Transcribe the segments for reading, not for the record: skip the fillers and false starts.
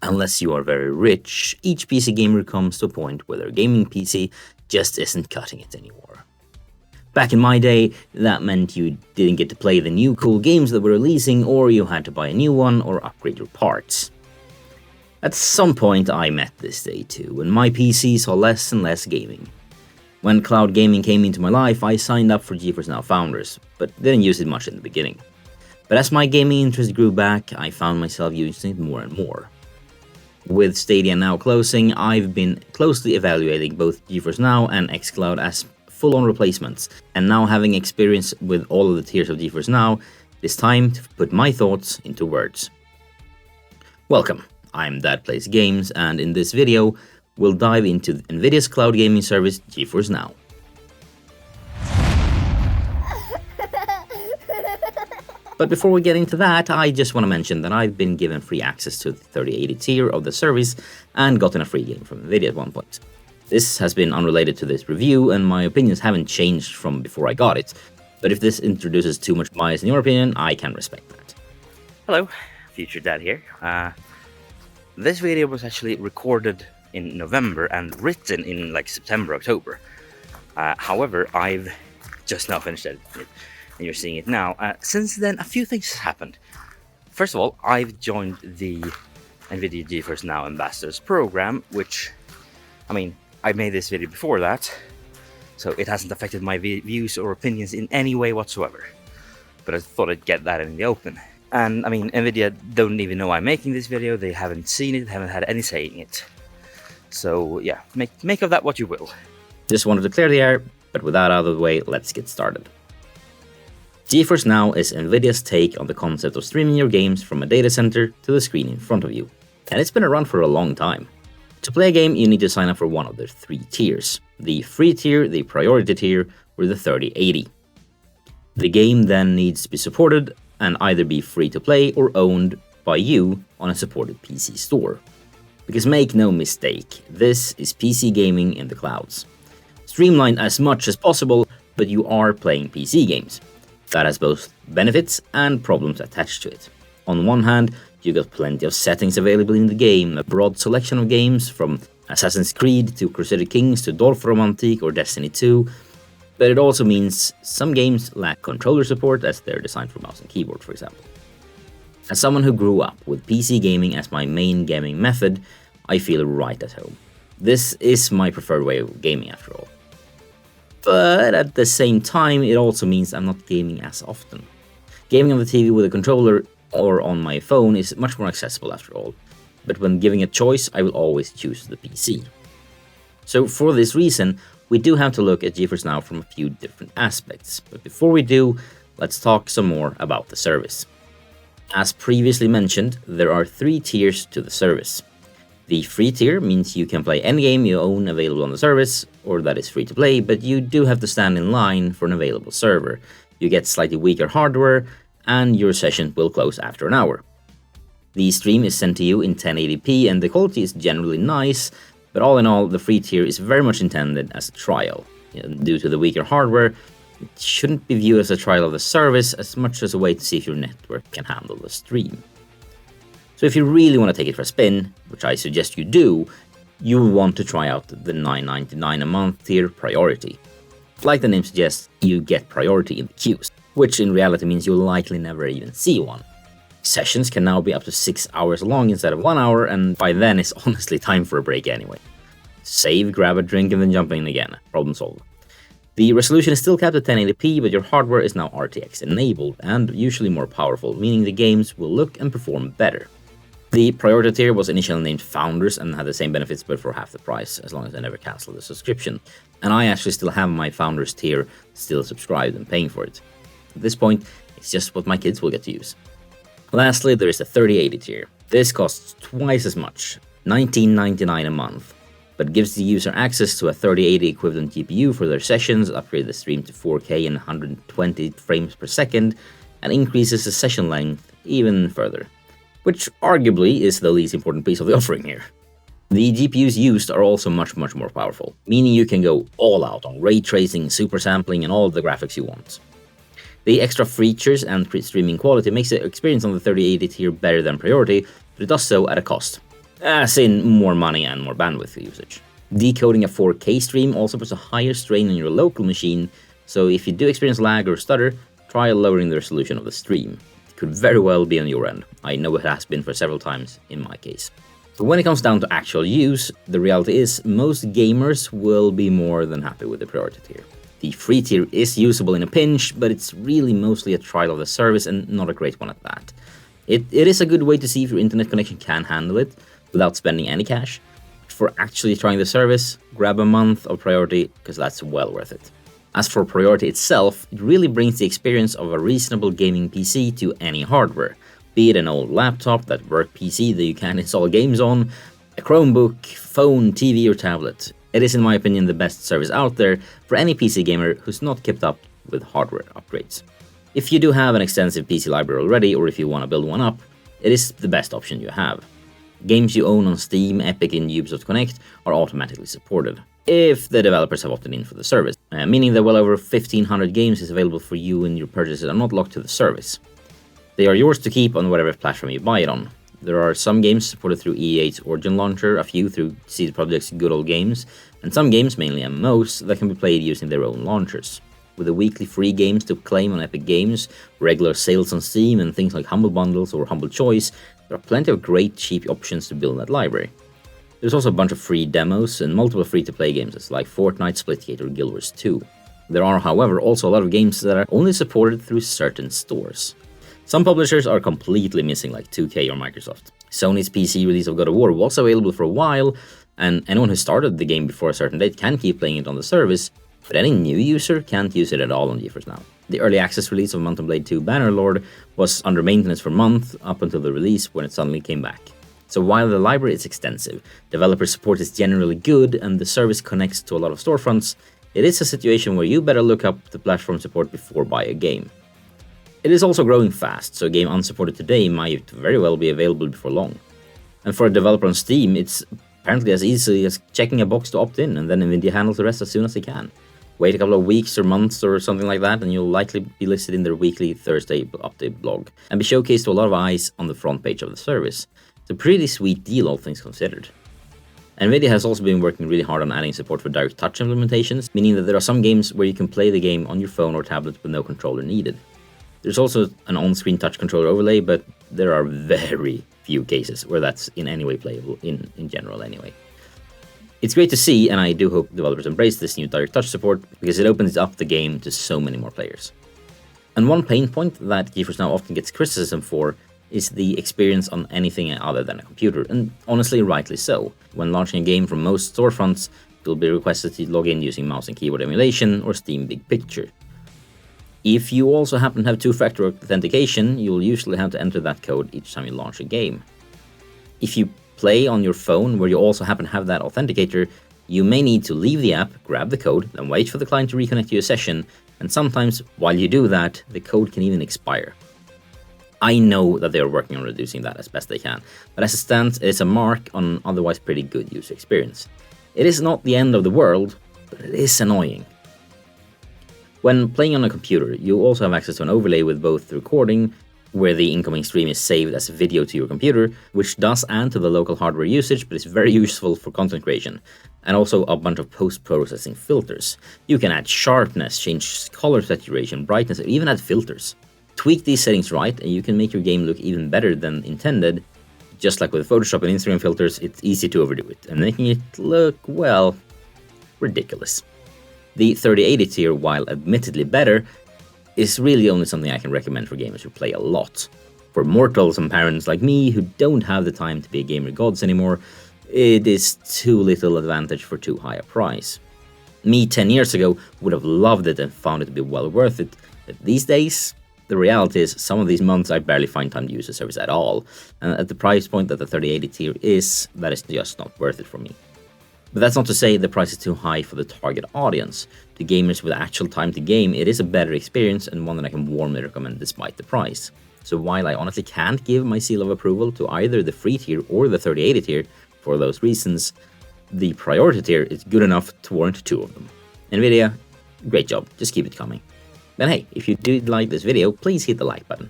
Unless you are very rich, each PC gamer comes to a point where their gaming PC just isn't cutting it anymore. Back in my day, that meant you didn't get to play the new cool games that were releasing, or you had to buy a new one or upgrade your parts. At some point I met this day too, and my PC saw less and less gaming. When cloud gaming came into my life, I signed up for GeForce Now Founders, but didn't use it much in the beginning. But as my gaming interest grew back, I found myself using it more and more. With Stadia now closing, I've been closely evaluating both GeForce Now and xCloud as full-on replacements, and now having experience with all of the tiers of GeForce Now, it's time to put my thoughts into words. Welcome, I'm Dad Plays Games, and in this video, we'll dive into Nvidia's cloud gaming service GeForce Now. But before we get into that, I just want to mention that I've been given free access to the 3080 tier of the service and gotten a free game from Nvidia at one point. This has been unrelated to this review, and my opinions haven't changed from before I got it, but if this introduces too much bias in your opinion, I can respect that. Hello, Future Dad here. This video was actually recorded in November and written in September, October. However, I've just now finished editing it, and you're seeing it now. Since then, a few things happened. First of all, I've joined the Nvidia GeForce Now Ambassadors program, which, I made this video before that, so it hasn't affected my views or opinions in any way whatsoever. But I thought I'd get that in the open. And Nvidia don't even know I'm making this video, they haven't seen it, haven't had any say in it. So yeah, make of that what you will. Just wanted to clear the air, but with that out of the way, let's get started. GeForce Now is Nvidia's take on the concept of streaming your games from a data center to the screen in front of you. And it's been around for a long time. To play a game, you need to sign up for one of the three tiers: the free tier, the priority tier, or the 3080. The game then needs to be supported and either be free to play or owned by you on a supported PC store. Because make no mistake, this is PC gaming in the clouds. Streamlined as much as possible, but you are playing PC games. That has both benefits and problems attached to it. On one hand, you got plenty of settings available in the game, a broad selection of games from Assassin's Creed to Crusader Kings to Dorfromantik or Destiny 2, but it also means some games lack controller support as they're designed for mouse and keyboard, for example. As someone who grew up with PC gaming as my main gaming method, I feel right at home. This is my preferred way of gaming after all. But at the same time, it also means I'm not gaming as often. Gaming on the TV with a controller or on my phone is much more accessible after all, but when giving a choice, I will always choose the PC. So for this reason, we do have to look at GeForce Now from a few different aspects, but before we do, let's talk some more about the service. As previously mentioned, there are three tiers to the service. The free tier means you can play any game you own available on the service, or that is free to play, but you do have to stand in line for an available server. You get slightly weaker hardware, and your session will close after an hour. The stream is sent to you in 1080p, and the quality is generally nice, but all in all, the free tier is very much intended as a trial. Due to the weaker hardware, it shouldn't be viewed as a trial of the service as much as a way to see if your network can handle the stream. So if you really want to take it for a spin, which I suggest you do, you will want to try out the $9.99 a month tier priority. Like the name suggests, you get priority in the queues, which in reality means you'll likely never even see one. Sessions can now be up to 6 hours long instead of 1 hour, and by then it's honestly time for a break anyway. Save, grab a drink, and then jump in again. Problem solved. The resolution is still capped at 1080p, but your hardware is now RTX enabled and usually more powerful, meaning the games will look and perform better. The priority tier was initially named Founders and had the same benefits but for half the price, as long as I never cancelled the subscription. And I actually still have my Founders tier still subscribed and paying for it. At this point, it's just what my kids will get to use. Lastly, there is the 3080 tier. This costs twice as much, $19.99 a month, but gives the user access to a 3080 equivalent GPU for their sessions, upgrade the stream to 4K and 120 frames per second, and increases the session length even further, which arguably is the least important piece of the offering here. The GPUs used are also much more powerful, meaning you can go all out on ray tracing, super sampling, and all the graphics you want. The extra features and streaming quality makes the experience on the 3080 tier better than priority, but it does so at a cost. as in more money and more bandwidth usage. Decoding a 4K stream also puts a higher strain on your local machine, so if you do experience lag or stutter, try lowering the resolution of the stream. It could very well be on your end. I know it has been for several times in my case. But when it comes down to actual use, the reality is most gamers will be more than happy with the priority tier. The free tier is usable in a pinch, but it's really mostly a trial of the service and not a great one at that. It is a good way to see if your internet connection can handle it without spending any cash. For actually trying the service, grab a month of priority because that's well worth it. As for priority itself, it really brings the experience of a reasonable gaming PC to any hardware, be it an old laptop, that work PC that you can install games on, a Chromebook, phone, TV or tablet. It is in my opinion the best service out there for any PC gamer who's not kept up with hardware upgrades. If you do have an extensive PC library already, or if you want to build one up, it is the best option you have. Games you own on Steam, Epic and Ubisoft Connect are automatically supported, if the developers have opted in for the service, meaning that well over 1500 games is available for you and your purchases are not locked to the service. They are yours to keep on whatever platform you buy it on. There are some games supported through EA's Origin Launcher, a few through CD Projekt's Good Old Games, and some games, mainly MMOs, that can be played using their own launchers. With the weekly free games to claim on Epic Games, regular sales on Steam, and things like Humble Bundles or Humble Choice, there are plenty of great cheap options to build that library. There's also a bunch of free demos and multiple free-to-play games like Fortnite, Splitgate or Guild Wars 2. There are, however, also a lot of games that are only supported through certain stores. Some publishers are completely missing, like 2K or Microsoft. Sony's PC release of God of War was available for a while, and anyone who started the game before a certain date can keep playing it on the service, but any new user can't use it at all on GeForce Now. The early access release of Mountain Blade 2 Bannerlord was under maintenance for months up until the release when it suddenly came back. So while the library is extensive, developer support is generally good and the service connects to a lot of storefronts, it is a situation where you better look up the platform support before buy a game. It is also growing fast, so a game unsupported today might very well be available before long. And for a developer on Steam, it's apparently as easy as checking a box to opt in, and then Nvidia handles the rest as soon as they can. Wait a couple of weeks or months or something like that, and you'll likely be listed in their weekly Thursday update blog, and be showcased to a lot of eyes on the front page of the service. It's a pretty sweet deal, all things considered. Nvidia has also been working really hard on adding support for direct touch implementations, meaning that there are some games where you can play the game on your phone or tablet with no controller needed. There's also an on-screen touch controller overlay, but there are very few cases where that's in any way playable, in general anyway. It's great to see, and I do hope developers embrace this new direct touch support, because it opens up the game to so many more players. And one pain point that GeForce Now often gets criticism for is the experience on anything other than a computer, and honestly rightly so. When launching a game from most storefronts, you'll be requested to log in using mouse and keyboard emulation or Steam Big Picture. If you also happen to have two-factor authentication, you'll usually have to enter that code each time you launch a game. If you play on your phone where you also happen to have that authenticator, you may need to leave the app, grab the code, then wait for the client to reconnect to your session, and sometimes while you do that, the code can even expire. I know that they are working on reducing that as best they can, but as it stands, it is a mark on an otherwise pretty good user experience. It is not the end of the world, but it is annoying. When playing on a computer, you also have access to an overlay with both the recording, where the incoming stream is saved as a video to your computer, which does add to the local hardware usage, but is very useful for content creation, and also a bunch of post-processing filters. You can add sharpness, change color saturation, brightness, or even add filters. Tweak these settings right, and you can make your game look even better than intended. Just like with Photoshop and Instagram filters, it's easy to overdo it, and making it look, well, ridiculous. The 3080 tier, while admittedly better, is really only something I can recommend for gamers who play a lot. For mortals and parents like me who don't have the time to be gamer gods anymore, it is too little advantage for too high a price. Me 10 years ago would have loved it and found it to be well worth it, but these days, the reality is some of these months I barely find time to use the service at all, and at the price point that the 3080 tier is, that is just not worth it for me. But that's not to say the price is too high for the target audience. To gamers with actual time to game, it is a better experience and one that I can warmly recommend despite the price. So while I honestly can't give my seal of approval to either the free tier or the 3080 tier for those reasons, the priority tier is good enough to warrant two of them. Nvidia, great job, just keep it coming. And hey, if you did like this video, please hit the like button.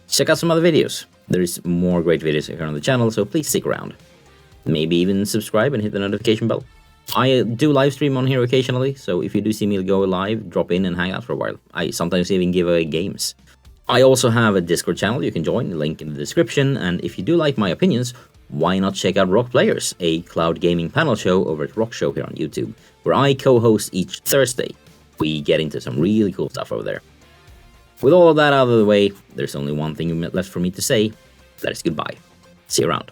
Check out some other videos. There is more great videos here on the channel, so please stick around. Maybe even subscribe and hit the notification bell. I do live stream on here occasionally, so if you do see me go live, drop in and hang out for a while. I sometimes even give away games. I also have a Discord channel you can join, link in the description, and if you do like my opinions, why not check out Rock Players, a cloud gaming panel show over at Rock Show here on YouTube, where I co-host each Thursday. We get into some really cool stuff over there. With all of that out of the way, there's only one thing left for me to say, that is goodbye. See you around.